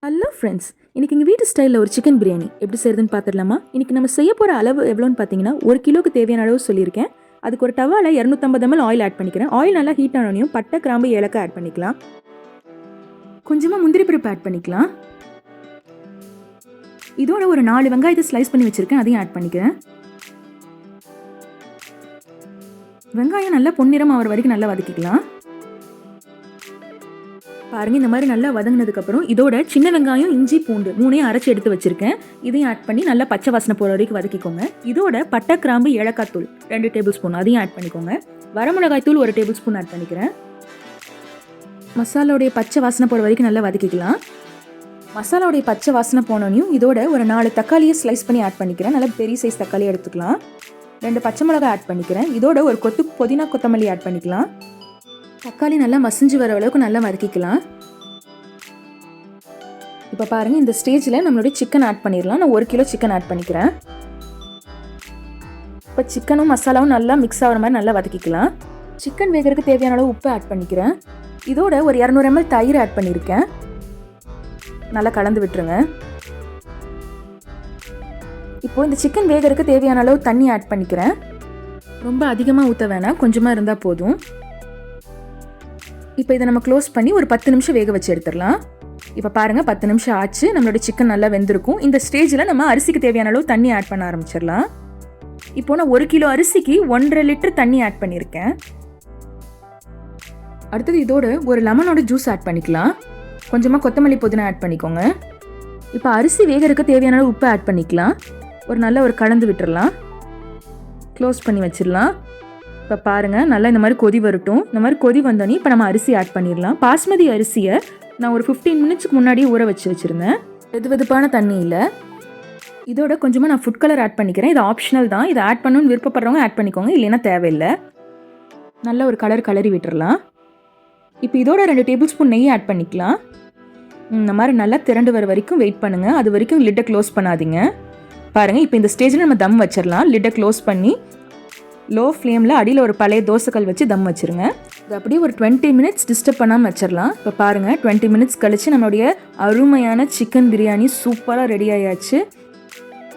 Hello friends, இன்றைக்கி எங்கள் வீட்டு ஸ்டைலில் ஒரு சிக்கன் பிரியாணி எப்படி செய்கிறதுன்னு பார்த்துடலாமா? இன்றைக்கி நம்ம செய்ய போகிற அளவு எவ்வளோன்னு பார்த்தீங்கன்னா 1 கிலோவுக்கு தேவையான அளவு சொல்லியிருக்கேன். அதுக்கு ஒரு டவாவில் 250 ml ஆயில் ஆட் பண்ணிக்கிறேன். ஆயில் நல்லா ஹீட் ஆனோனையும் பட்டை, கிராம்பு, ஏலக்காய் ஆட் பண்ணிக்கலாம். கொஞ்சமாக முந்திரி பருப்பு ஆட் பண்ணிக்கலாம். இதோட ஒரு 4 வெங்காயத்தை ஸ்லைஸ் பண்ணி வச்சுருக்கேன், அதையும் ஆட் பண்ணிக்கிறேன். வெங்காயம் நல்லா பொன்னிறம் ஆகிற வரைக்கும் நல்லா வதக்கிக்கலாம். பாருங்கள், இந்த மாதிரி நல்லா வதங்கினதுக்கப்புறம் இதோட சின்ன வெங்காயம், இஞ்சி, பூண்டு 3ஐயும் அரைச்சி எடுத்து வச்சுருக்கேன். இதையும் ஆட் பண்ணி நல்லா பச்சை வாசனை போகிற வரைக்கும் வதக்கிக்கோங்க. இதோட பட்டை, கிராம்பு, ஏலக்காய் தூள் 2 டேபிள் ஸ்பூன் அதையும் ஆட் பண்ணிக்கோங்க. வரமிளகாய் தூள் 1 டேபிள் ஸ்பூன் ஆட் பண்ணிக்கிறேன். மசாலாவுடைய பச்சை வாசனை போகிற வரைக்கும் நல்லா வதக்கிக்கலாம். மசாலாவுடைய பச்சை வாசனை போனோனையும் இதோட ஒரு 4 தக்காளியை ஸ்லைஸ் பண்ணி ஆட் பண்ணிக்கிறேன். நல்லா பெரிய சைஸ் தக்காளி எடுத்துக்கலாம். 2 பச்சை மிளகாய் ஆட் பண்ணிக்கிறேன். இதோட ஒரு கொத்து புதினா கொத்தமல்லி ஆட் பண்ணிக்கலாம். தக்காளி நல்லா மசிஞ்சு வர அளவுக்கு நல்லா வதக்கிக்கலாம். இப்போ பாருங்கள், இந்த ஸ்டேஜில் நம்மளுடைய சிக்கன் ஆட் பண்ணிடலாம். நான் 1 கிலோ சிக்கன் ஆட் பண்ணிக்கிறேன். இப்போ சிக்கனும் மசாலாவும் நல்லா மிக்ஸ் ஆகிற மாதிரி நல்லா வதக்கிக்கலாம். சிக்கன் வேகிறதுக்கு தேவையான அளவு உப்பு ஆட் பண்ணிக்கிறேன். இதோட ஒரு 200 ml தயிர் ஆட் பண்ணியிருக்கேன். நல்லா கலந்து விட்டுருங்க. இப்போ இந்த சிக்கன் வேகிறதுக்கு தேவையான அளவு தண்ணி ஆட் பண்ணிக்கிறேன். ரொம்ப அதிகமாக ஊற்ற வேணாம், கொஞ்சமாக இருந்தால் போதும். இப்போ இதை நம்ம க்ளோஸ் பண்ணி ஒரு 10 நிமிஷம் வேக வச்சு எடுத்துடலாம். இப்போ பாருங்கள், 10 நிமிஷம் ஆச்சு. நம்மளோட சிக்கன் நல்லா வெந்திருக்கும். இந்த ஸ்டேஜில் நம்ம அரிசிக்கு தேவையான அளவு தண்ணி ஆட் பண்ண ஆரம்பிச்சிடலாம். இப்போ நான் 1 கிலோ அரிசிக்கு 1.5 லிட்டர் தண்ணி ஆட் பண்ணியிருக்கேன். அடுத்தது இதோட ஒரு லெமனோட ஜூஸ் ஆட் பண்ணிக்கலாம். கொஞ்சமாக கொத்தமல்லி புதினா ஆட் பண்ணிக்கோங்க. இப்போ அரிசி வேகிறதுக்கு தேவையான அளவு உப்பு ஆட் பண்ணிக்கலாம். நல்ல ஒரு கலந்து விட்டுடலாம். க்ளோஸ் பண்ணி வச்சிடலாம். இப்போ பாருங்கள், நல்லா இந்த மாதிரி கொதி வரட்டும். இந்த மாதிரி கொதி வந்தோடனே இப்போ நம்ம அரிசி ஆட் பண்ணிடலாம். பாஸ்மதி அரிசியை நான் ஒரு 15 மினிட்ஸ்க்கு முன்னாடியே ஊற வச்சுருந்தேன். வெதுவெதுப்பான தண்ணியில் இதோட கொஞ்சமாக நான் ஃபுட் கலர் ஆட் பண்ணிக்கிறேன். இது ஆப்ஷனல் தான். இதை ஆட் பண்ணணும்னு விருப்பப்படுறவங்க ஆட் பண்ணிக்கோங்க, இல்லைன்னா தேவையில்லை. நல்ல ஒரு கலரி விட்டுடலாம். இப்போ இதோட 2 டேபிள் ஸ்பூன் நெய் ஆட் பண்ணிக்கலாம். இந்த மாதிரி நல்லா திரண்டு வர வரைக்கும் வெயிட் பண்ணுங்கள். அது வரைக்கும் லிட்டை க்ளோஸ் பண்ணாதீங்க. பாருங்கள், இப்போ இந்த ஸ்டேஜில் நம்ம தம் வச்சிடலாம். லிட்டை க்ளோஸ் பண்ணி லோ ஃப்ளேமில் அடியில் ஒரு பழைய தோசைக்கல் வச்சு தம் வச்சுருங்க. இது அப்படியே ஒரு 20 மினிட்ஸ் டிஸ்டர்ப் பண்ணாமல் வச்சிடலாம். இப்போ பாருங்கள், 20 மினிட்ஸ் கழித்து நம்மளுடைய அருமையான சிக்கன் பிரியாணி சூப்பராக ரெடி ஆயாச்சு.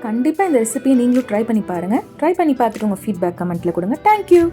கண்டிப்பாக இந்த ரெசிபியை நீங்களும் ட்ரை பண்ணி பாருங்கள். ட்ரை பண்ணி பார்த்துட்டு உங்கள் ஃபீட்பேக் கமெண்ட்டில் கொடுங்க. தேங்க்யூ.